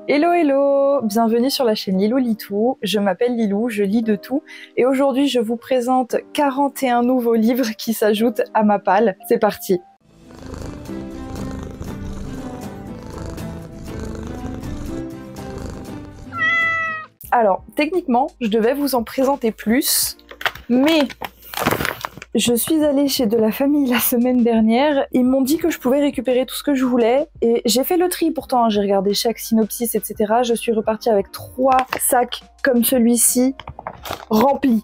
Hello hello, bienvenue sur la chaîne Lilou lit tout. Je m'appelle Lilou, je lis de tout et aujourd'hui je vous présente 41 nouveaux livres qui s'ajoutent à ma palle. C'est parti. Alors, techniquement, je devais vous en présenter plus, mais je suis allée chez De la Famille la semaine dernière, ils m'ont dit que je pouvais récupérer tout ce que je voulais et j'ai fait le tri pourtant, j'ai regardé chaque synopsis, etc. Je suis repartie avec 3 sacs comme celui-ci, remplis.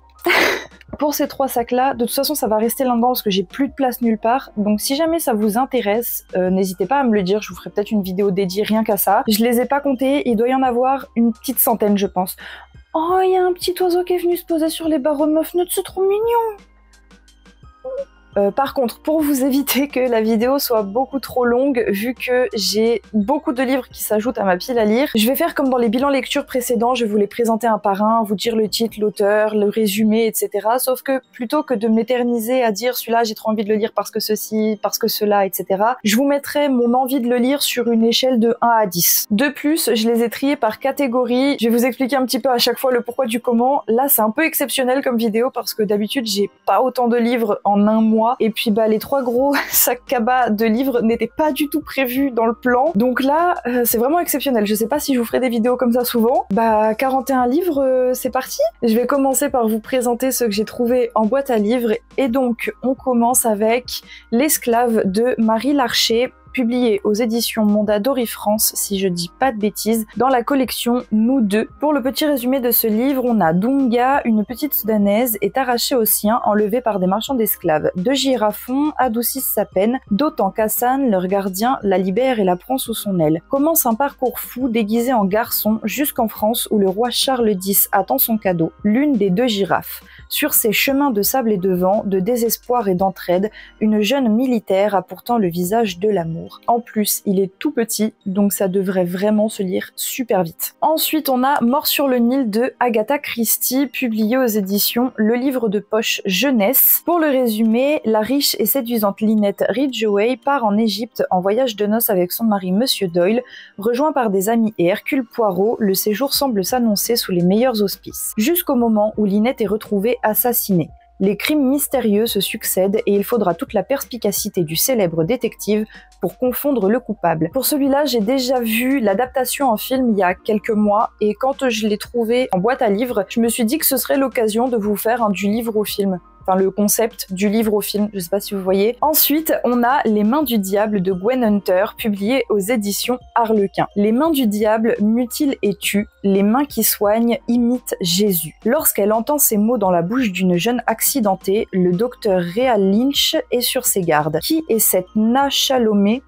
Pour ces 3 sacs-là, de toute façon ça va rester là-dedans parce que j'ai plus de place nulle part, donc si jamais ça vous intéresse, n'hésitez pas à me le dire, je vous ferai peut-être une vidéo dédiée rien qu'à ça. Je les ai pas comptés, il doit y en avoir une petite centaine je pense. Oh, il y a un petit oiseau qui est venu se poser sur les barreaux de ma fenêtre, c'est trop mignon! Par contre, pour vous éviter que la vidéo soit beaucoup trop longue, vu que j'ai beaucoup de livres qui s'ajoutent à ma pile à lire, je vais faire comme dans les bilans lecture précédents, je vais vous les présenter un par un, vous dire le titre, l'auteur, le résumé, etc. Sauf que plutôt que de m'éterniser à dire celui-là j'ai trop envie de le lire parce que ceci, parce que cela, etc., je vous mettrai mon envie de le lire sur une échelle de 1 à 10. De plus, je les ai triés par catégorie, je vais vous expliquer un petit peu à chaque fois le pourquoi du comment. Là c'est un peu exceptionnel comme vidéo parce que d'habitude j'ai pas autant de livres en un mois. Et puis bah les 3 gros sacs cabas de livres n'étaient pas du tout prévus dans le plan. Donc là, c'est vraiment exceptionnel. Je sais pas si je vous ferai des vidéos comme ça souvent. Bah 41 livres, c'est parti. Je vais commencer par vous présenter ceux que j'ai trouvés en boîte à livres. Et donc on commence avec L'esclave de Marie Larcher, publié aux éditions Mondadori France, si je dis pas de bêtises, dans la collection Nous deux. Pour le petit résumé de ce livre, on a Dunga, une petite soudanaise, est arrachée aux siens, enlevée par des marchands d'esclaves. 2 girafons adoucissent sa peine, d'autant qu'Hassan, leur gardien, la libère et la prend sous son aile. Commence un parcours fou déguisé en garçon jusqu'en France où le roi Charles X attend son cadeau, l'une des 2 girafes. Sur ces chemins de sable et de vent, de désespoir et d'entraide, une jeune militaire a pourtant le visage de l'amour. En plus, il est tout petit, donc ça devrait vraiment se lire super vite. Ensuite, on a Mort sur le Nil de Agatha Christie, publié aux éditions Le Livre de Poche Jeunesse. Pour le résumé, la riche et séduisante Lynette Ridgeway part en Égypte en voyage de noces avec son mari Monsieur Doyle. Rejoint par des amis et Hercule Poirot, le séjour semble s'annoncer sous les meilleurs auspices. Jusqu'au moment où Lynette est retrouvée assassinée. Les crimes mystérieux se succèdent et il faudra toute la perspicacité du célèbre détective pour confondre le coupable. Pour celui-là, j'ai déjà vu l'adaptation en film il y a quelques mois et quand je l'ai trouvé en boîte à livres, je me suis dit que ce serait l'occasion de vous faire du livre au film. Enfin, le concept du livre au film, je sais pas si vous voyez. Ensuite, on a Les Mains du Diable de Gwen Hunter, publié aux éditions Harlequin. Les mains du diable mutilent et tuent, les mains qui soignent imitent Jésus. Lorsqu'elle entend ces mots dans la bouche d'une jeune accidentée, le docteur Rhea Lynch est sur ses gardes. Qui est cette Na Shalom,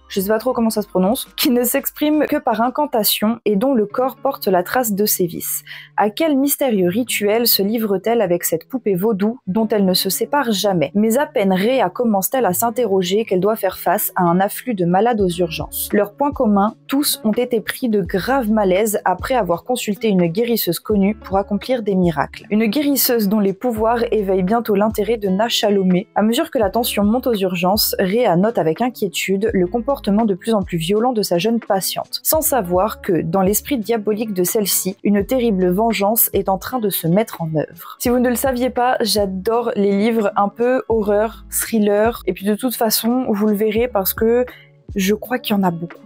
je sais pas trop comment ça se prononce, qui ne s'exprime que par incantation et dont le corps porte la trace de ses vices. À quel mystérieux rituel se livre-t-elle avec cette poupée vaudou dont elle ne se sépare jamais? Mais à peine Rhea commence-t-elle à s'interroger qu'elle doit faire face à un afflux de malades aux urgences. Leur point commun, tous ont été pris de graves malaises après avoir consulté une guérisseuse connue pour accomplir des miracles. Une guérisseuse dont les pouvoirs éveillent bientôt l'intérêt de Na Shalomé. À mesure que la tension monte aux urgences, Rhea note avec inquiétude le comportement de plus en plus violent de sa jeune patiente, sans savoir que, dans l'esprit diabolique de celle-ci, une terrible vengeance est en train de se mettre en œuvre. Si vous ne le saviez pas, j'adore les livres un peu horreur, thriller, et puis de toute façon, vous le verrez parce que je crois qu'il y en a beaucoup.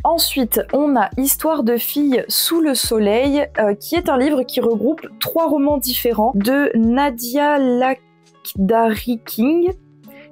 Ensuite, on a Histoire de filles sous le soleil, qui est un livre qui regroupe 3 romans différents de Nadia Lakhdari King,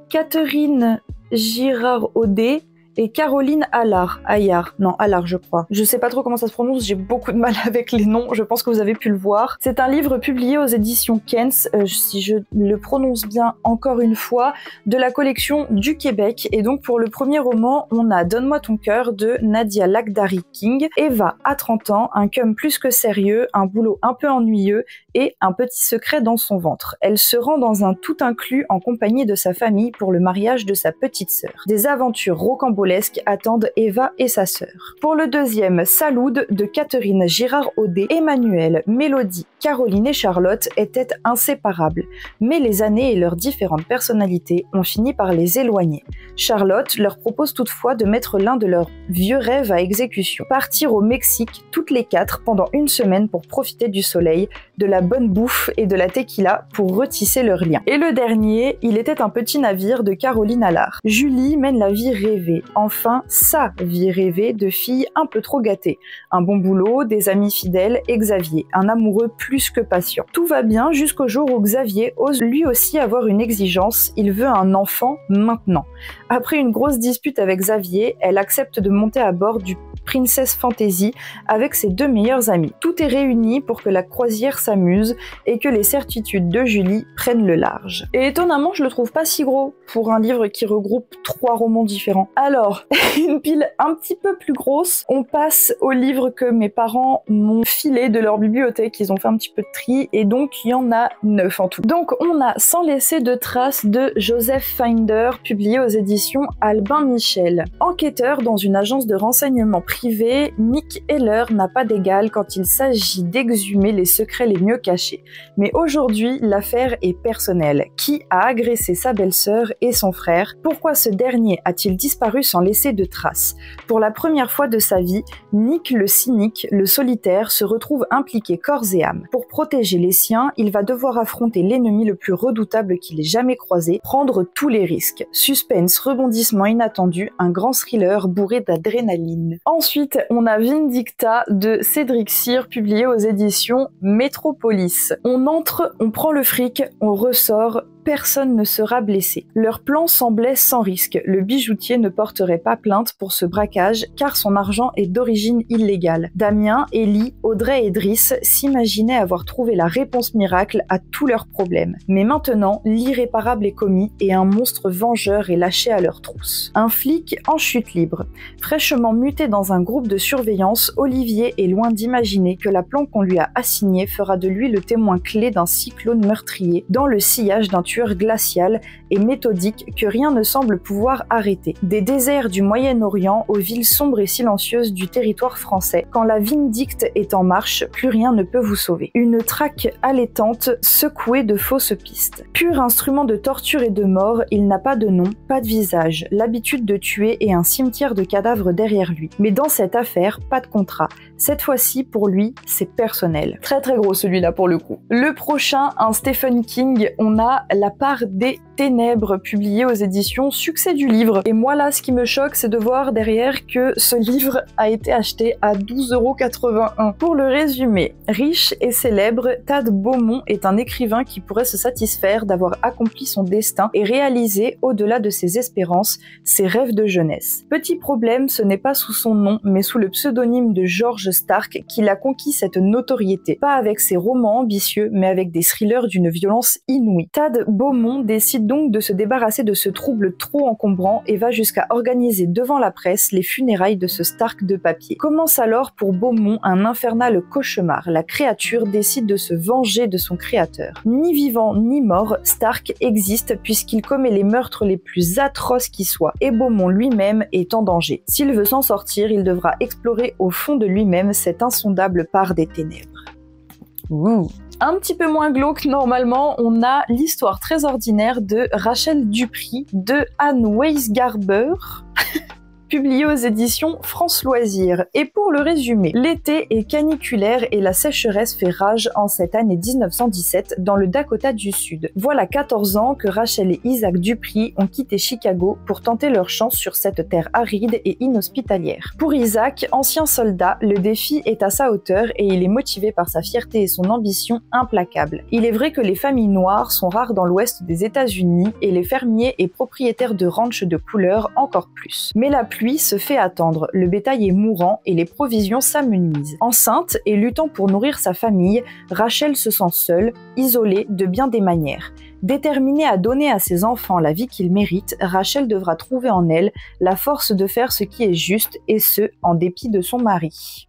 Catherine Girard-Audet et Caroline Allard, Allard je crois. Je sais pas trop comment ça se prononce, j'ai beaucoup de mal avec les noms, je pense que vous avez pu le voir. C'est un livre publié aux éditions Kens, si je le prononce bien encore une fois, de la collection du Québec. Et donc pour le premier roman, on a Donne-moi ton cœur de Nadia Lakhdari King. Eva a 30 ans, un cum plus que sérieux, un boulot un peu ennuyeux et un petit secret dans son ventre. Elle se rend dans un tout inclus en compagnie de sa famille pour le mariage de sa petite sœur. Des aventures rocambolesques rocambolesques attendent Eva et sa sœur. Pour le deuxième, Saloud de Catherine Girard-Audet, Emmanuel, Mélodie, Caroline et Charlotte étaient inséparables, mais les années et leurs différentes personnalités ont fini par les éloigner. Charlotte leur propose toutefois de mettre l'un de leurs vieux rêves à exécution, partir au Mexique toutes les quatre pendant une semaine pour profiter du soleil, de la bonne bouffe et de la tequila pour retisser leurs liens. Et le dernier, il était un petit navire de Caroline Allard. Julie mène la vie rêvée, enfin sa vie rêvée de fille un peu trop gâtée. Un bon boulot, des amis fidèles et Xavier, un amoureux plus que patient. Tout va bien jusqu'au jour où Xavier ose lui aussi avoir une exigence, il veut un enfant maintenant. Après une grosse dispute avec Xavier, elle accepte de monter à bord du Princess Fantasy avec ses deux meilleurs amis. Tout est réuni pour que la croisière s'amuse et que les certitudes de Julie prennent le large. Et étonnamment, je le trouve pas si gros pour un livre qui regroupe 3 romans différents. Alors, une pile un petit peu plus grosse, on passe au livre que mes parents m'ont filé de leur bibliothèque, ils ont fait un petit peu de tri et donc il y en a 9 en tout. Donc on a Sans laisser de traces de Joseph Finder, publié aux éditions Albin Michel. Enquêteur dans une agence de renseignement privé, Nick Heller n'a pas d'égal quand il s'agit d'exhumer les secrets les mieux cachés. Mais aujourd'hui, l'affaire est personnelle. Qui a agressé sa belle-sœur et son frère? Pourquoi ce dernier a-t-il disparu sans laisser de traces? Pour la première fois de sa vie, Nick le cynique, le solitaire, se retrouve impliqué corps et âme. Pour protéger les siens, il va devoir affronter l'ennemi le plus redoutable qu'il ait jamais croisé, prendre tous les risques. Suspense, rebondissement inattendu, un grand thriller bourré d'adrénaline. Ensuite, on a Vindicta de Cédric Cyr, publié aux éditions Métropolis. On entre, on prend le fric, on ressort, personne ne sera blessé. Leur plan semblait sans risque. Le bijoutier ne porterait pas plainte pour ce braquage car son argent est d'origine illégale. Damien, Ellie, Audrey et Driss s'imaginaient avoir trouvé la réponse miracle à tous leurs problèmes. Mais maintenant, l'irréparable est commis et un monstre vengeur est lâché à leur trousse. Un flic en chute libre. Fraîchement muté dans un groupe de surveillance, Olivier est loin d'imaginer que la planque qu'on lui a assignée fera de lui le témoin clé d'un cyclone meurtrier dans le sillage d'un tueur glacial et méthodique que rien ne semble pouvoir arrêter. Des déserts du Moyen-Orient aux villes sombres et silencieuses du territoire français, quand la Vindicte est en marche, plus rien ne peut vous sauver. Une traque allaitante secouée de fausses pistes. Pur instrument de torture et de mort, il n'a pas de nom, pas de visage, l'habitude de tuer et un cimetière de cadavres derrière lui. Mais dans cette affaire, pas de contrat. Cette fois-ci, pour lui, c'est personnel. Très très gros celui-là pour le coup. Le prochain, un Stephen King, on a La part des ténèbres, publié aux éditions Succès du livre. Et moi là, ce qui me choque, c'est de voir derrière que ce livre a été acheté à 12,81 €. Pour le résumer, riche et célèbre, Tad Beaumont est un écrivain qui pourrait se satisfaire d'avoir accompli son destin et réalisé, au-delà de ses espérances, ses rêves de jeunesse. Petit problème, ce n'est pas sous son nom, mais sous le pseudonyme de George Stark qu'il a conquis cette notoriété. Pas avec ses romans ambitieux, mais avec des thrillers d'une violence inouïe. Tad Beaumont décide donc de se débarrasser de ce trouble trop encombrant et va jusqu'à organiser devant la presse les funérailles de ce Stark de papier. Commence alors pour Beaumont un infernal cauchemar. La créature décide de se venger de son créateur. Ni vivant ni mort, Stark existe puisqu'il commet les meurtres les plus atroces qui soient, et Beaumont lui-même est en danger. S'il veut s'en sortir, il devra explorer au fond de lui-même cette insondable part des ténèbres. Ouh. Un petit peu moins glauque normalement, on a l'histoire très ordinaire de Rachel Dupri de Anne Weisgarber, publié aux éditions France Loisirs. Et pour le résumer, l'été est caniculaire et la sécheresse fait rage en cette année 1917 dans le Dakota du Sud. Voilà 14 ans que Rachel et Isaac Dupri ont quitté Chicago pour tenter leur chance sur cette terre aride et inhospitalière. Pour Isaac, ancien soldat, le défi est à sa hauteur et il est motivé par sa fierté et son ambition implacable. Il est vrai que les familles noires sont rares dans l'ouest des États-Unis et les fermiers et propriétaires de ranchs de couleur encore plus. Mais la pluie se fait attendre, le bétail est mourant et les provisions s'amenuisent. Enceinte et luttant pour nourrir sa famille, Rachel se sent seule, isolée de bien des manières. Déterminée à donner à ses enfants la vie qu'ils méritent, Rachel devra trouver en elle la force de faire ce qui est juste et ce, en dépit de son mari.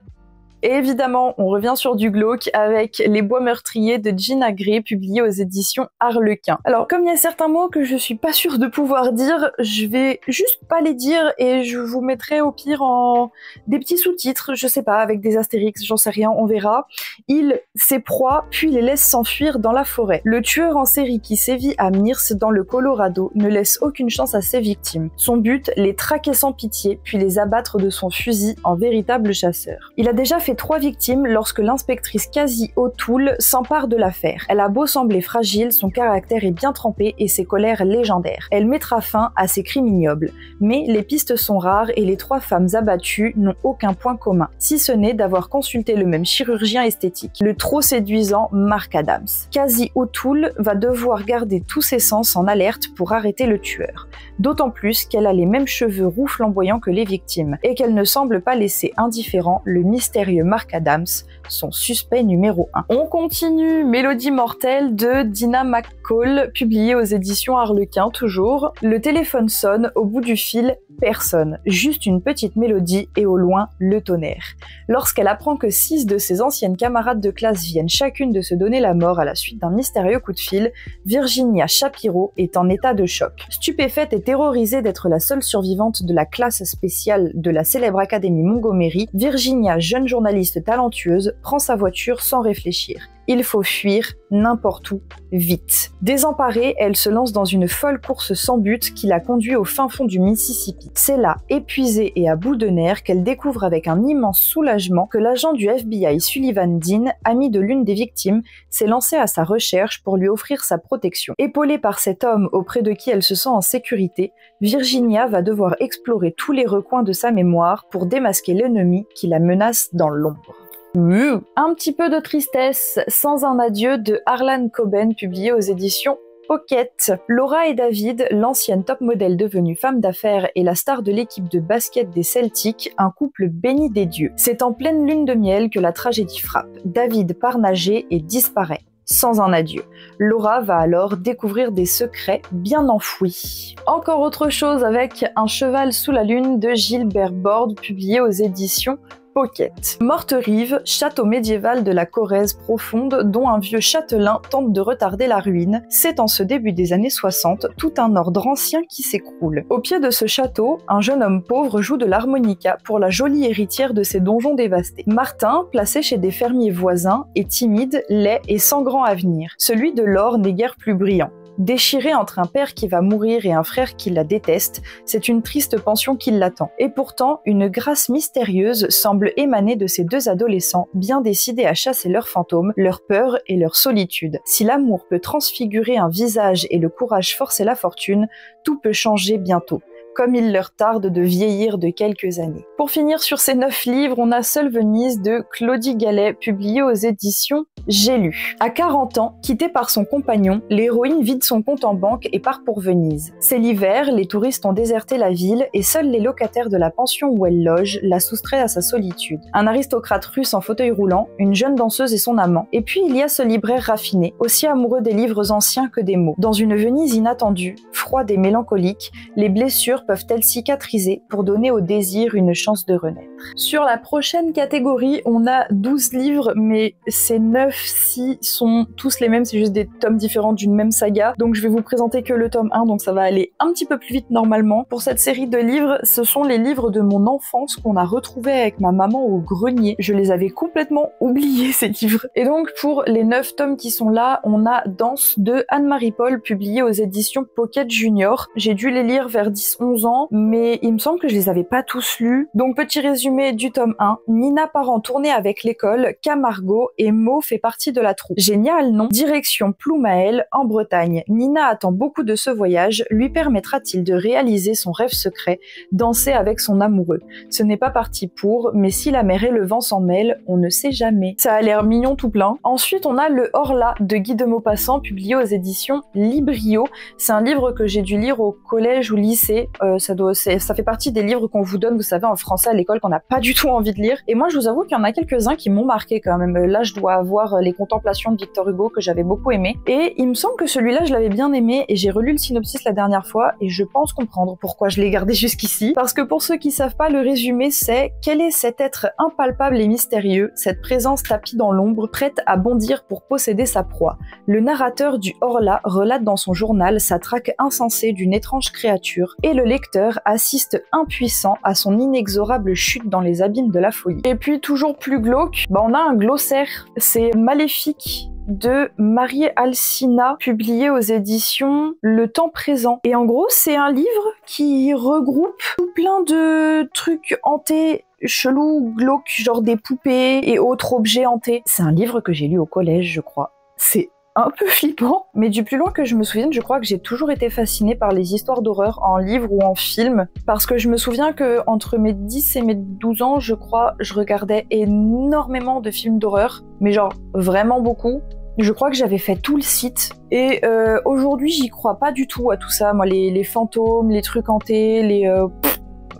Et évidemment, on revient sur du glauque avec Les Bois meurtriers de Gina Gray, publié aux éditions Harlequin. Alors, comme il y a certains mots que je suis pas sûre de pouvoir dire, je vais juste pas les dire et je vous mettrai au pire en des petits sous-titres, je sais pas, avec des astérix, j'en sais rien, on verra. Il ses proies, puis les laisse s'enfuir dans la forêt. Le tueur en série qui sévit à Mears dans le Colorado ne laisse aucune chance à ses victimes. Son but, les traquer sans pitié, puis les abattre de son fusil en véritable chasseur. Il a déjà fait 3 victimes lorsque l'inspectrice Cassie O'Toole s'empare de l'affaire. Elle a beau sembler fragile, son caractère est bien trempé et ses colères légendaires. Elle mettra fin à ses crimes ignobles. Mais les pistes sont rares et les 3 femmes abattues n'ont aucun point commun, si ce n'est d'avoir consulté le même chirurgien esthétique, le trop séduisant Mark Adams. Cassie O'Toole va devoir garder tous ses sens en alerte pour arrêter le tueur. D'autant plus qu'elle a les mêmes cheveux roux flamboyants que les victimes, et qu'elle ne semble pas laisser indifférent le mystérieux Mark Adams, son suspect numéro 1. On continue Mélodie mortelle de Dina McCall, publiée aux éditions Harlequin toujours. Le téléphone sonne, au bout du fil, personne, juste une petite mélodie et au loin le tonnerre. Lorsqu'elle apprend que 6 de ses anciennes camarades de classe viennent chacune de se donner la mort à la suite d'un mystérieux coup de fil, Virginia Shapiro est en état de choc. Stupéfaite et terrorisée d'être la seule survivante de la classe spéciale de la célèbre Académie Montgomery, Virginia, jeune journaliste talentueuse, prend sa voiture sans réfléchir. Il faut fuir, n'importe où, vite. Désemparée, elle se lance dans une folle course sans but qui la conduit au fin fond du Mississippi. C'est là, épuisée et à bout de nerfs, qu'elle découvre avec un immense soulagement que l'agent du FBI Sullivan Dean, ami de l'une des victimes, s'est lancé à sa recherche pour lui offrir sa protection. Épaulée par cet homme auprès de qui elle se sent en sécurité, Virginia va devoir explorer tous les recoins de sa mémoire pour démasquer l'ennemi qui la menace dans l'ombre. Un petit peu de tristesse, Sans un adieu de Harlan Coben, publié aux éditions Pocket. Laura et David, l'ancienne top modèle devenue femme d'affaires et la star de l'équipe de basket des Celtics, un couple béni des dieux. C'est en pleine lune de miel que la tragédie frappe. David part nager et disparaît. Sans un adieu. Laura va alors découvrir des secrets bien enfouis. Encore autre chose avec Un cheval sous la lune de Gilbert Borde, publié aux éditions Pocket. Morte-Rive, château médiéval de la Corrèze profonde dont un vieux châtelain tente de retarder la ruine, c'est en ce début des années 60 tout un ordre ancien qui s'écroule. Au pied de ce château, un jeune homme pauvre joue de l'harmonica pour la jolie héritière de ses donjons dévastés. Martin, placé chez des fermiers voisins, est timide, laid et sans grand avenir. Celui de l'or n'est guère plus brillant. Déchirée entre un père qui va mourir et un frère qui la déteste, c'est une triste pension qui l'attend. Et pourtant, une grâce mystérieuse semble émaner de ces 2 adolescents bien décidés à chasser leurs fantômes, leur peur et leur solitude. Si l'amour peut transfigurer un visage et le courage forcer la fortune, tout peut changer bientôt. Comme il leur tarde de vieillir de quelques années. Pour finir sur ces 9 livres, on a Seule Venise de Claudie Gallet, publié aux éditions J'ai lu. À 40 ans, quittée par son compagnon, l'héroïne vide son compte en banque et part pour Venise. C'est l'hiver, les touristes ont déserté la ville et seuls les locataires de la pension où elle loge la soustraient à sa solitude. Un aristocrate russe en fauteuil roulant, une jeune danseuse et son amant. Et puis il y a ce libraire raffiné, aussi amoureux des livres anciens que des mots. Dans une Venise inattendue, froide et mélancolique, les blessures peuvent-elles cicatriser pour donner au désir une chance de renaître. Sur la prochaine catégorie, on a 12 livres, mais ces 9-ci sont tous les mêmes, c'est juste des tomes différents d'une même saga, donc je vais vous présenter que le tome 1, donc ça va aller un petit peu plus vite normalement. Pour cette série de livres, ce sont les livres de mon enfance qu'on a retrouvés avec ma maman au grenier. Je les avais complètement oubliés, ces livres. Et donc pour les 9 tomes qui sont là, on a Danse de Anne-Marie Paul, publié aux éditions Pocket Junior. J'ai dû les lire vers 10-11 ans, mais il me semble que je les avais pas tous lus. Donc petit résumé du tome 1. Nina part en tournée avec l'école, Camargo et Mo fait partie de la troupe. Génial, non? Direction Ploumaël, en Bretagne. Nina attend beaucoup de ce voyage. Lui permettra-t-il de réaliser son rêve secret, danser avec son amoureux? Ce n'est pas parti pour, mais si la mer et le vent s'en mêlent, on ne sait jamais. Ça a l'air mignon tout plein. Ensuite, on a Le Horla de Guy de Maupassant, publié aux éditions Librio. C'est un livre que j'ai dû lire au collège ou lycée. ça fait partie des livres qu'on vous donne, vous savez, en français à l'école qu'on n'a pas du tout envie de lire. Et moi, je vous avoue qu'il y en a quelques-uns qui m'ont marqué quand même. Là, je dois avoir Les Contemplations de Victor Hugo que j'avais beaucoup aimé. Et il me semble que celui-là, je l'avais bien aimé et j'ai relu le synopsis la dernière fois et je pense comprendre pourquoi je l'ai gardé jusqu'ici. Parce que pour ceux qui savent pas, le résumé c'est: quel est cet être impalpable et mystérieux, cette présence tapie dans l'ombre, prête à bondir pour posséder sa proie? Le narrateur du Horla relate dans son journal sa traque insensée d'une étrange créature et le lecteur assiste impuissant à son inexorable chute dans les abîmes de la folie. Et puis toujours plus glauque, on a un glossaire, c'est Maléfique de Marie Alsina, publié aux éditions Le Temps Présent. Et en gros, c'est un livre qui regroupe tout plein de trucs hantés, chelous, glauques, genre des poupées et autres objets hantés. C'est un livre que j'ai lu au collège, je crois. C'est un peu flippant, mais du plus loin que je me souvienne, je crois que j'ai toujours été fascinée par les histoires d'horreur en livre ou en film, parce que je me souviens que entre mes 10 et mes 12 ans, je crois, je regardais énormément de films d'horreur, mais genre vraiment beaucoup. Je crois que j'avais fait tout le site, et aujourd'hui j'y crois pas du tout à tout ça, moi les fantômes, les trucs hantés,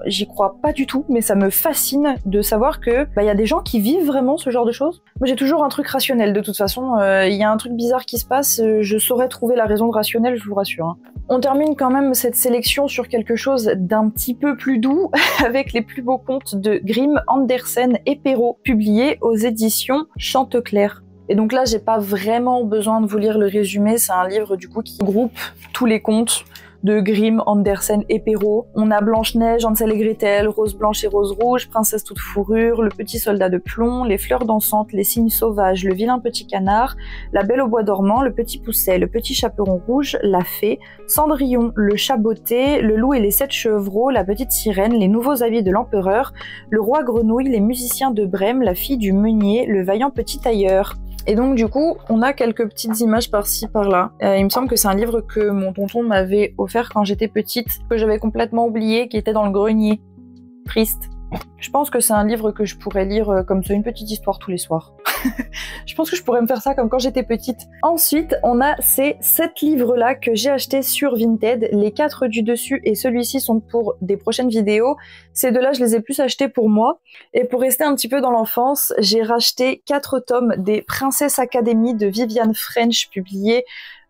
j'y crois pas du tout, mais ça me fascine de savoir que y a des gens qui vivent vraiment ce genre de choses. Moi j'ai toujours un truc rationnel de toute façon, il y a un truc bizarre qui se passe, je saurais trouver la raison de rationnel, je vous rassure. Hein. On termine quand même cette sélection sur quelque chose d'un petit peu plus doux, avec les plus beaux contes de Grimm, Andersen et Perrault, publiés aux éditions Chantecler. Et donc là, j'ai pas vraiment besoin de vous lire le résumé, c'est un livre du coup qui groupe tous les contes de Grimm, Andersen et Perrault. On a Blanche-Neige, Hansel et Gretel, Rose Blanche et Rose Rouge, Princesse toute fourrure, Le Petit Soldat de plomb, Les Fleurs dansantes, Les Cygnes sauvages, Le Vilain Petit Canard, La Belle au bois dormant, Le Petit Pousset, Le Petit Chaperon rouge, La Fée, Cendrillon, Le Chat botté, Le Loup et les 7 chevreaux, La Petite Sirène, Les nouveaux habits de l'Empereur, Le Roi Grenouille, Les musiciens de Brême, La Fille du Meunier, Le vaillant petit tailleur. Et donc du coup, on a quelques petites images par-ci, par-là. Il me semble que c'est un livre que mon tonton m'avait offert quand j'étais petite, que j'avais complètement oublié, qui était dans le grenier. Triste. Je pense que c'est un livre que je pourrais lire comme ça, une petite histoire tous les soirs. Je pense que je pourrais me faire ça comme quand j'étais petite. Ensuite, on a ces 7 livres-là que j'ai achetés sur Vinted. Les 4 du dessus et celui-ci sont pour des prochaines vidéos. Ces deux-là, je les ai plus achetés pour moi. Et pour rester un petit peu dans l'enfance, j'ai racheté 4 tomes des Princess Academy de Viviane French, publiés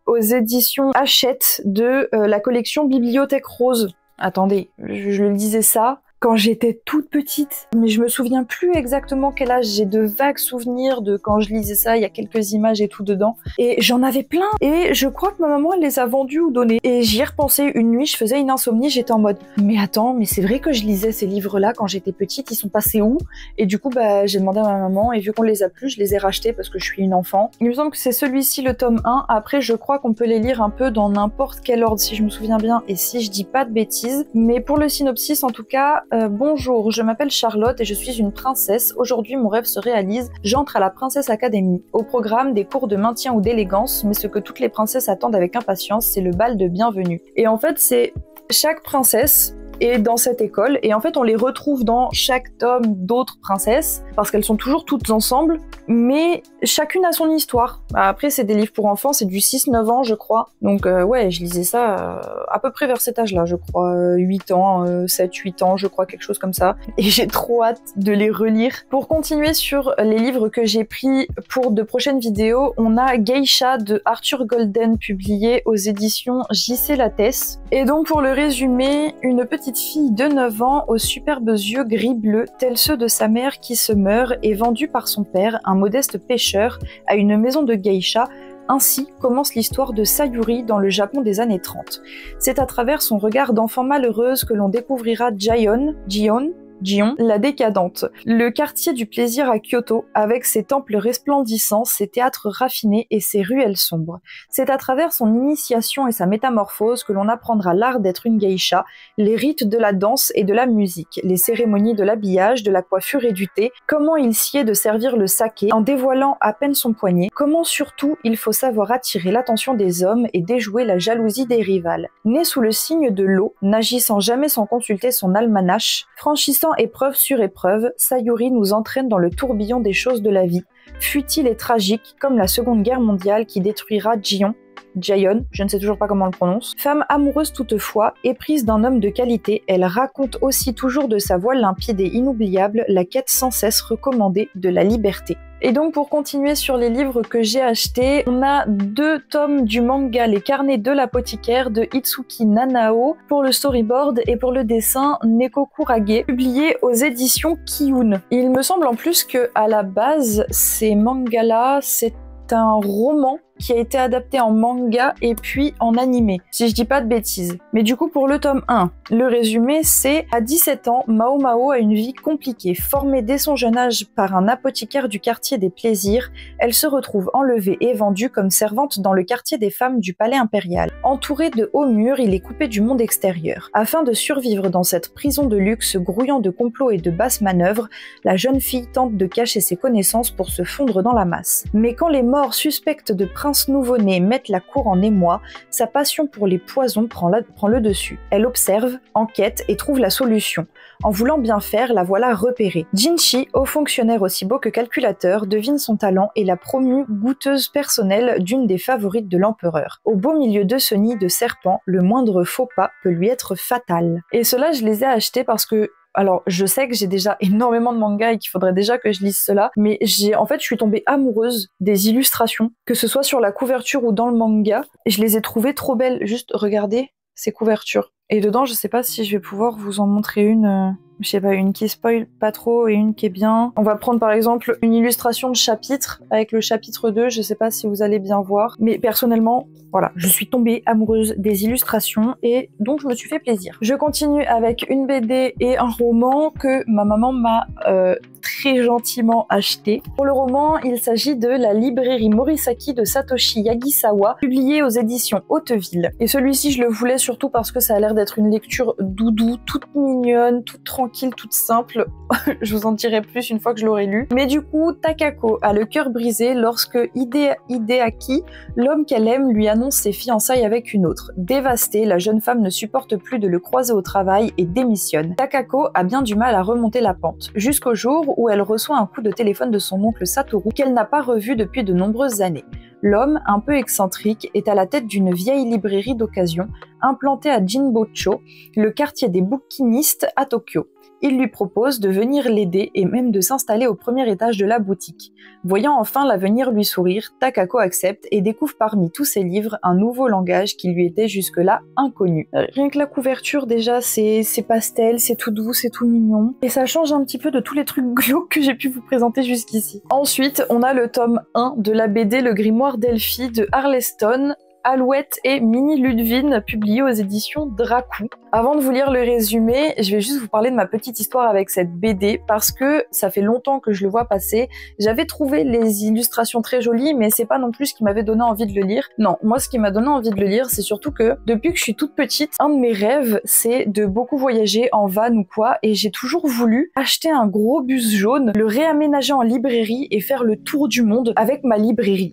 aux éditions Hachette de la collection Bibliothèque Rose. Attendez, je le disais ça quand j'étais toute petite, mais je me souviens plus exactement quel âge. J'ai de vagues souvenirs de quand je lisais ça, il y a quelques images et tout dedans. Et j'en avais plein. Et je crois que ma maman, elle les a vendus ou donnés. Et j'y ai repensé une nuit, je faisais une insomnie, j'étais en mode « Mais attends, mais c'est vrai que je lisais ces livres-là quand j'étais petite, ils sont passés où ?» Et du coup, j'ai demandé à ma maman, et vu qu'on les a plus, je les ai rachetés parce que je suis une enfant. Il me semble que c'est celui-ci, le tome 1. Après, je crois qu'on peut les lire un peu dans n'importe quel ordre, si je me souviens bien, et si je dis pas de bêtises. Mais pour le synopsis, en tout cas, bonjour, je m'appelle Charlotte et je suis une princesse. Aujourd'hui, mon rêve se réalise. J'entre à la Princess Academy. Au programme, des cours de maintien ou d'élégance, mais ce que toutes les princesses attendent avec impatience, c'est le bal de bienvenue. Et en fait, c'est chaque princesse est dans cette école, et en fait on les retrouve dans chaque tome d'autres princesses, parce qu'elles sont toujours toutes ensemble, mais chacune a son histoire. Après c'est des livres pour enfants, c'est du 6-9 ans je crois, donc ouais, je lisais ça à peu près vers cet âge là, je crois 8 ans, 7-8 ans je crois, quelque chose comme ça, et j'ai trop hâte de les relire. Pour continuer sur les livres que j'ai pris pour de prochaines vidéos, on a Geisha de Arthur Golden, publié aux éditions J.C. Lattès, et donc pour le résumer, une petite fille de 9 ans aux superbes yeux gris-bleu, tels ceux de sa mère qui se meurt, est vendue par son père, un modeste pêcheur, à une maison de geisha. Ainsi commence l'histoire de Sayuri dans le Japon des années 30. C'est à travers son regard d'enfant malheureuse que l'on découvrira Gion, la décadente, le quartier du plaisir à Kyoto, avec ses temples resplendissants, ses théâtres raffinés et ses ruelles sombres. C'est à travers son initiation et sa métamorphose que l'on apprendra l'art d'être une geisha, les rites de la danse et de la musique, les cérémonies de l'habillage, de la coiffure et du thé, comment il sied de servir le saké en dévoilant à peine son poignet, comment surtout il faut savoir attirer l'attention des hommes et déjouer la jalousie des rivales. Né sous le signe de l'eau, n'agissant jamais sans consulter son almanach, franchissant épreuve sur épreuve, Sayuri nous entraîne dans le tourbillon des choses de la vie, futile et tragique comme la Seconde Guerre mondiale qui détruira Gion, Jayon, je ne sais toujours pas comment on le prononce. Femme amoureuse toutefois, éprise d'un homme de qualité, elle raconte aussi toujours de sa voix limpide et inoubliable la quête sans cesse recommandée de la liberté. Et donc pour continuer sur les livres que j'ai achetés, on a 2 tomes du manga Les carnets de l'apothicaire de Itsuki Nanao pour le storyboard et pour le dessin Neko Kurage, publiés aux éditions Kiyun. Il me semble en plus que à la base, ces mangas-là, c'est un roman qui a été adapté en manga et puis en animé, si je dis pas de bêtises. Mais du coup, pour le tome 1, le résumé c'est: à 17 ans, Mao Mao a une vie compliquée. Formée dès son jeune âge par un apothicaire du quartier des plaisirs, elle se retrouve enlevée et vendue comme servante dans le quartier des femmes du palais impérial. Entouré de hauts murs, il est coupé du monde extérieur. Afin de survivre dans cette prison de luxe grouillant de complots et de basses manœuvres, la jeune fille tente de cacher ses connaissances pour se fondre dans la masse. Mais quand les morts suspectes de prince nouveau-né mettent la cour en émoi, sa passion pour les poisons prend le dessus. Elle observe, enquête et trouve la solution. En voulant bien faire, la voilà repérée. Jinchi, haut fonctionnaire aussi beau que calculateur, devine son talent et la promue goûteuse personnelle d'une des favorites de l'empereur. Au beau milieu de ce nid de serpents, le moindre faux pas peut lui être fatal. Et ceux-là, je les ai achetés parce que alors, je sais que j'ai déjà énormément de mangas et qu'il faudrait déjà que je lise cela, mais en fait, je suis tombée amoureuse des illustrations, que ce soit sur la couverture ou dans le manga, et je les ai trouvées trop belles. Juste, regardez ces couvertures. Et dedans, je sais pas si je vais pouvoir vous en montrer une, je sais pas, une qui spoil pas trop et une qui est bien. On va prendre par exemple une illustration de chapitre avec le chapitre 2, je sais pas si vous allez bien voir. Mais personnellement, voilà, je suis tombée amoureuse des illustrations et donc je me suis fait plaisir. Je continue avec une BD et un roman que ma maman m'a très gentiment acheté. Pour le roman, il s'agit de La librairie Morisaki de Satoshi Yagisawa, publié aux éditions Hauteville. Et celui-ci, je le voulais surtout parce que ça a l'air d'être une lecture doudou, toute mignonne, toute tranquille, toute simple. Je vous en dirai plus une fois que je l'aurai lu. Mais du coup, Takako a le cœur brisé lorsque Hideaki, l'homme qu'elle aime, lui annonce ses fiançailles avec une autre. Dévastée, la jeune femme ne supporte plus de le croiser au travail et démissionne. Takako a bien du mal à remonter la pente, jusqu'au jour où elle reçoit un coup de téléphone de son oncle Satoru qu'elle n'a pas revu depuis de nombreuses années. L'homme, un peu excentrique, est à la tête d'une vieille librairie d'occasion implantée à Jinbocho, le quartier des bouquinistes à Tokyo. Il lui propose de venir l'aider et même de s'installer au premier étage de la boutique. Voyant enfin l'avenir lui sourire, Takako accepte et découvre parmi tous ses livres un nouveau langage qui lui était jusque-là inconnu. Rien que la couverture déjà, c'est pastel, c'est tout doux, c'est tout mignon. Et ça change un petit peu de tous les trucs glauques que j'ai pu vous présenter jusqu'ici. Ensuite, on a le tome 1 de la BD Le Grimoire d'Elphie de Harleston, Alouette et Mini Ludwig, publié aux éditions Dracou. Avant de vous lire le résumé, je vais juste vous parler de ma petite histoire avec cette BD parce que ça fait longtemps que je le vois passer. J'avais trouvé les illustrations très jolies, mais c'est pas non plus ce qui m'avait donné envie de le lire. Non, moi ce qui m'a donné envie de le lire, c'est surtout que depuis que je suis toute petite, un de mes rêves, c'est de beaucoup voyager en van ou quoi, et j'ai toujours voulu acheter un gros bus jaune, le réaménager en librairie et faire le tour du monde avec ma librairie.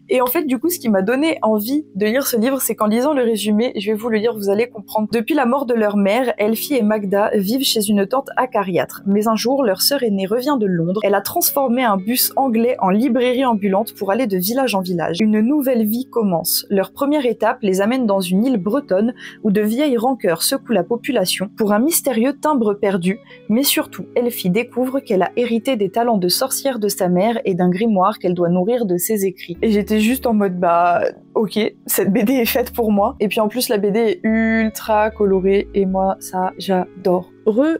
Et en fait, du coup, ce qui m'a donné envie de lire ce livre, c'est qu'en lisant le résumé, je vais vous le lire, vous allez comprendre. Depuis la mort de leur mère, Elphie et Magda vivent chez une tante acariâtre. Mais un jour, leur sœur aînée revient de Londres. Elle a transformé un bus anglais en librairie ambulante pour aller de village en village. Une nouvelle vie commence. Leur première étape les amène dans une île bretonne où de vieilles rancœurs secouent la population pour un mystérieux timbre perdu. Mais surtout, Elphie découvre qu'elle a hérité des talents de sorcière de sa mère et d'un grimoire qu'elle doit nourrir de ses écrits. Et j'étais juste en mode ok, cette BD est faite pour moi. Et puis en plus, la BD est ultra colorée et moi, ça, j'adore.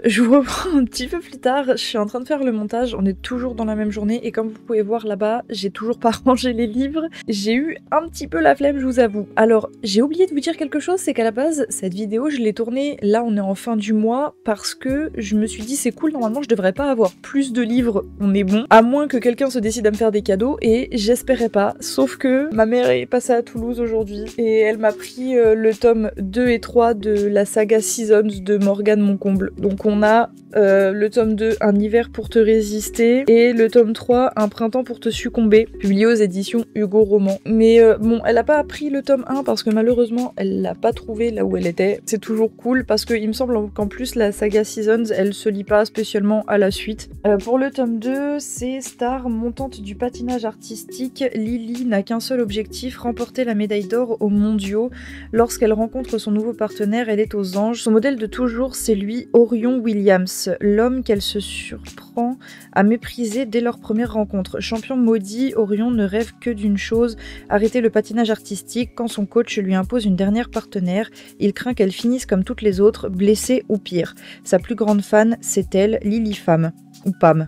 Je vous reprends un petit peu plus tard, je suis en train de faire le montage, on est toujours dans la même journée et comme vous pouvez voir là-bas, j'ai toujours pas rangé les livres. J'ai eu un petit peu la flemme, je vous avoue. Alors, j'ai oublié de vous dire quelque chose, c'est qu'à la base, cette vidéo, je l'ai tournée, là on est en fin du mois, parce que je me suis dit c'est cool, normalement je devrais pas avoir plus de livres, on est bon, à moins que quelqu'un se décide à me faire des cadeaux, et j'espérais pas, sauf que ma mère est passée à Toulouse aujourd'hui, et elle m'a pris le tome 2 et 3 de la saga Seasons de Morgane Moncomble. Donc on a le tome 2, Un hiver pour te résister, et le tome 3, Un printemps pour te succomber, publié aux éditions Hugo Roman. Mais bon, elle a pas appris le tome 1 parce que malheureusement, elle l'a pas trouvé là où elle était. C'est toujours cool parce qu'il me semble qu'en plus la saga Seasons, elle se lie pas spécialement à la suite. Pour le tome 2, c'est star montante du patinage artistique, Lily n'a qu'un seul objectif, remporter la médaille d'or aux mondiaux. Lorsqu'elle rencontre son nouveau partenaire, elle est aux anges. Son modèle de toujours, c'est lui, Orion Williams, l'homme qu'elle se surprend à mépriser dès leur première rencontre. Champion maudit, Orion ne rêve que d'une chose, arrêter le patinage artistique. Quand son coach lui impose une dernière partenaire, il craint qu'elle finisse comme toutes les autres, blessée ou pire. Sa plus grande fan, c'est elle, Lily Femme, ou Pam.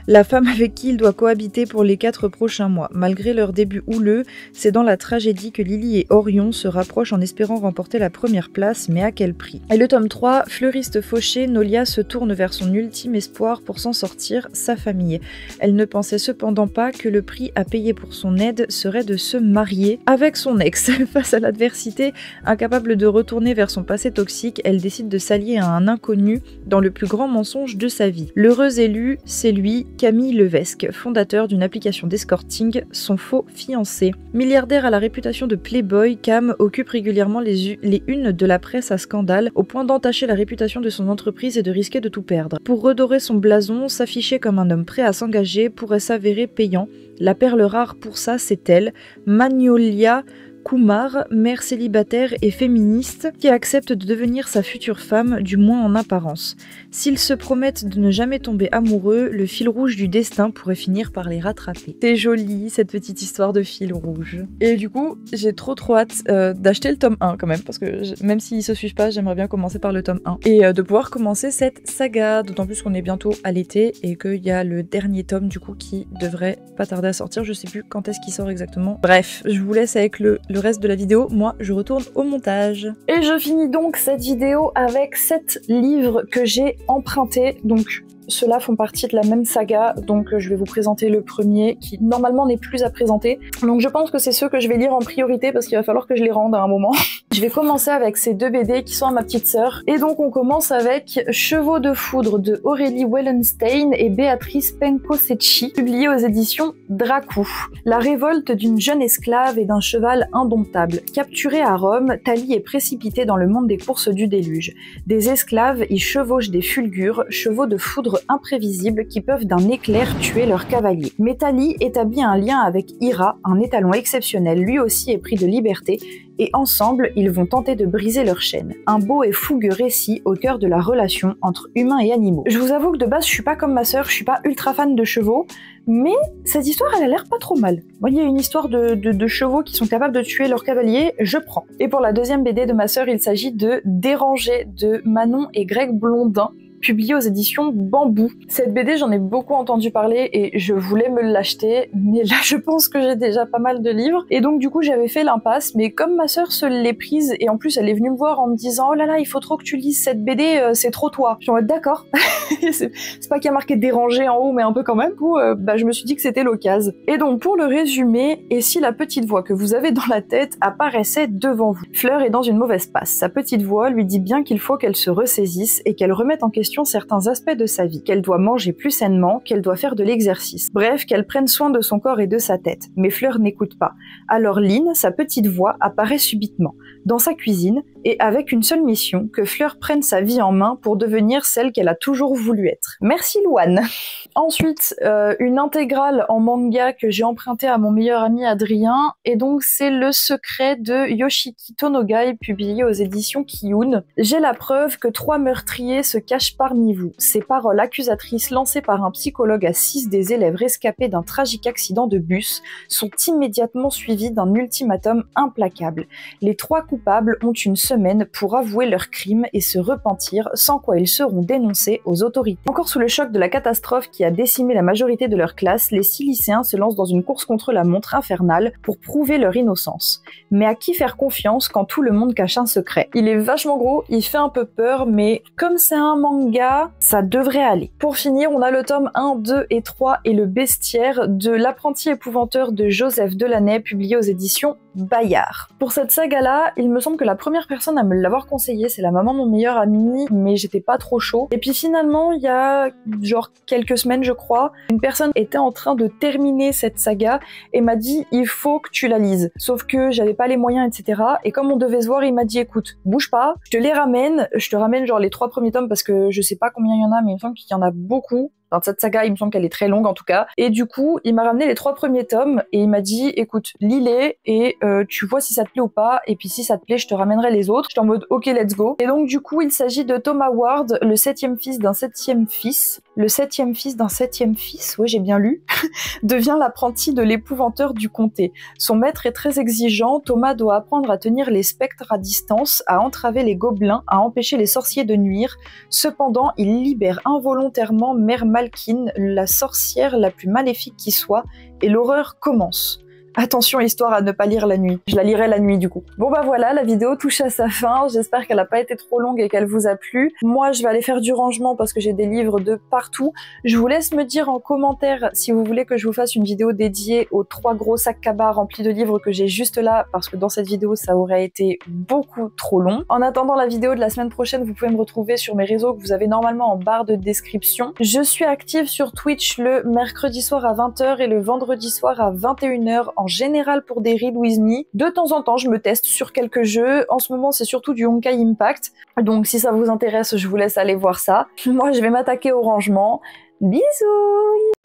La femme avec qui il doit cohabiter pour les 4 prochains mois. Malgré leur début houleux, c'est dans la tragédie que Lily et Orion se rapprochent en espérant remporter la première place, mais à quel prix? Et le tome 3, fleuriste fauchée, Nolia se tourne vers son ultime espoir pour s'en sortir, sa famille. Elle ne pensait cependant pas que le prix à payer pour son aide serait de se marier avec son ex. Face à l'adversité, incapable de retourner vers son passé toxique, elle décide de s'allier à un inconnu dans le plus grand mensonge de sa vie. L'heureux élu, c'est lui, Camille Levesque, fondateur d'une application d'escorting, son faux fiancé. Milliardaire à la réputation de playboy, Cam occupe régulièrement les unes de la presse à scandale, au point d'entacher la réputation de son entreprise et de risquer de tout perdre. Pour redorer son blason, s'afficher comme un homme prêt à s'engager pourrait s'avérer payant. La perle rare pour ça, c'est elle, Magnolia Kumar, mère célibataire et féministe, qui accepte de devenir sa future femme, du moins en apparence. S'ils se promettent de ne jamais tomber amoureux, le fil rouge du destin pourrait finir par les rattraper. C'est joli, cette petite histoire de fil rouge. Et du coup, j'ai trop hâte d'acheter le tome 1 quand même, parce que même s'ils se suivent pas, j'aimerais bien commencer par le tome 1. Et de pouvoir commencer cette saga, d'autant plus qu'on est bientôt à l'été, et qu'il y a le dernier tome du coup qui devrait pas tarder à sortir, je sais plus quand est-ce qu'il sort exactement. Bref, je vous laisse avec le reste de la vidéo, moi je retourne au montage. Et je finis donc cette vidéo avec 7 livres que j'ai empruntés, donc ceux-là font partie de la même saga, donc je vais vous présenter le premier qui normalement n'est plus à présenter. Donc je pense que c'est ceux que je vais lire en priorité parce qu'il va falloir que je les rende à un moment. Je vais commencer avec ces 2 BD qui sont à ma petite sœur. Et donc on commence avec Chevaux de foudre de Aurélie Wellenstein et Béatrice Pencosecchi, publié aux éditions Dracou. La révolte d'une jeune esclave et d'un cheval indomptable. Capturée à Rome, Thalie est précipitée dans le monde des courses du déluge. Des esclaves y chevauchent des fulgures, chevaux de foudre imprévisibles qui peuvent d'un éclair tuer leur cavalier. Mais Thalie établit un lien avec Ira, un étalon exceptionnel lui aussi épris de liberté, et ensemble, ils vont tenter de briser leur chaîne. Un beau et fougueux récit au cœur de la relation entre humains et animaux. Je vous avoue que de base, je suis pas comme ma sœur, je suis pas ultra fan de chevaux, mais cette histoire, elle a l'air pas trop mal. Moi, il y a une histoire de chevaux qui sont capables de tuer leur cavalier, je prends. Et pour la deuxième BD de ma sœur, il s'agit de Déranger de Manon et Greg Blondin, publié aux éditions Bambou. Cette BD, j'en ai beaucoup entendu parler et je voulais me l'acheter, mais là je pense que j'ai déjà pas mal de livres. Et donc du coup j'avais fait l'impasse, mais comme ma sœur se l'est prise, et en plus elle est venue me voir en me disant « Oh là là, il faut trop que tu lises cette BD, c'est trop toi ». Je suis en mode « D'accord ». C'est pas qu'il y a marqué « Déranger » en haut, mais un peu quand même. Du coup, je me suis dit que c'était l'occasion. Et donc pour le résumer, et si la petite voix que vous avez dans la tête apparaissait devant vous? Fleur est dans une mauvaise passe. Sa petite voix lui dit bien qu'il faut qu'elle se ressaisisse et qu'elle remette en question certains aspects de sa vie, qu'elle doit manger plus sainement, qu'elle doit faire de l'exercice. Bref, qu'elle prenne soin de son corps et de sa tête. Mais Fleur n'écoute pas. Alors Lynn, sa petite voix, apparaît subitement, dans sa cuisine, et avec une seule mission, que Fleur prenne sa vie en main pour devenir celle qu'elle a toujours voulu être. Merci Louane. Ensuite, une intégrale en manga que j'ai empruntée à mon meilleur ami Adrien, et donc c'est Le secret de Yoshiki Tonogai, publié aux éditions Kiyun. J'ai la preuve que 3 meurtriers se cachent parmi vous. Ces paroles accusatrices lancées par un psychologue à 6 des élèves rescapés d'un tragique accident de bus sont immédiatement suivies d'un ultimatum implacable. Les 3 coupables ont une semaine pour avouer leurs crimes et se repentir, sans quoi ils seront dénoncés aux autorités. Encore sous le choc de la catastrophe qui a décimé la majorité de leur classe, les 6 lycéens se lancent dans une course contre la montre infernale pour prouver leur innocence. Mais à qui faire confiance quand tout le monde cache un secret? Il est vachement gros, il fait un peu peur, mais comme c'est un manga, ça devrait aller. Pour finir, on a le tome 1, 2 et 3 et le bestiaire de L'apprenti épouvanteur de Joseph Delaney, publié aux éditions Bayard. Pour cette saga-là, il me semble que la première personne à me l'avoir conseillé, c'est la maman de mon meilleur ami, mais j'étais pas trop chaud. Et puis finalement, il y a genre quelques semaines, je crois, une personne était en train de terminer cette saga et m'a dit « il faut que tu la lises ». Sauf que j'avais pas les moyens, etc. Et comme on devait se voir, il m'a dit « écoute, bouge pas, je te les ramène, je te ramène genre les 3 premiers tomes parce que je sais pas combien il y en a, mais il me semble qu'il y en a beaucoup ». Dans cette saga, il me semble qu'elle est très longue en tout cas. Et du coup, il m'a ramené les 3 premiers tomes et il m'a dit « écoute, lis-les et tu vois si ça te plaît ou pas. Et puis si ça te plaît, je te ramènerai les autres. » J'étais en mode « ok, let's go ». Et donc du coup, il s'agit de Tom Howard, le 7e fils d'un 7e fils. Le 7e fils d'un 7e fils, ouais j'ai bien lu, devient l'apprenti de l'épouvanteur du comté. Son maître est très exigeant, Thomas doit apprendre à tenir les spectres à distance, à entraver les gobelins, à empêcher les sorciers de nuire. Cependant, il libère involontairement Mère Malkin, la sorcière la plus maléfique qui soit, et l'horreur commence. Attention, histoire à ne pas lire la nuit. Je la lirai la nuit du coup. Bon bah voilà, la vidéo touche à sa fin. J'espère qu'elle n'a pas été trop longue et qu'elle vous a plu. Moi, je vais aller faire du rangement parce que j'ai des livres de partout. Je vous laisse me dire en commentaire si vous voulez que je vous fasse une vidéo dédiée aux 3 gros sacs cabas remplis de livres que j'ai juste là, parce que dans cette vidéo, ça aurait été beaucoup trop long. En attendant la vidéo de la semaine prochaine, vous pouvez me retrouver sur mes réseaux que vous avez normalement en barre de description. Je suis active sur Twitch le mercredi soir à 20 h et le vendredi soir à 21 h en général pour des Read With Me. De temps en temps, je me teste sur quelques jeux. En ce moment, c'est surtout du Honkai Impact. Donc, si ça vous intéresse, je vous laisse aller voir ça. Moi, je vais m'attaquer au rangement. Bisous!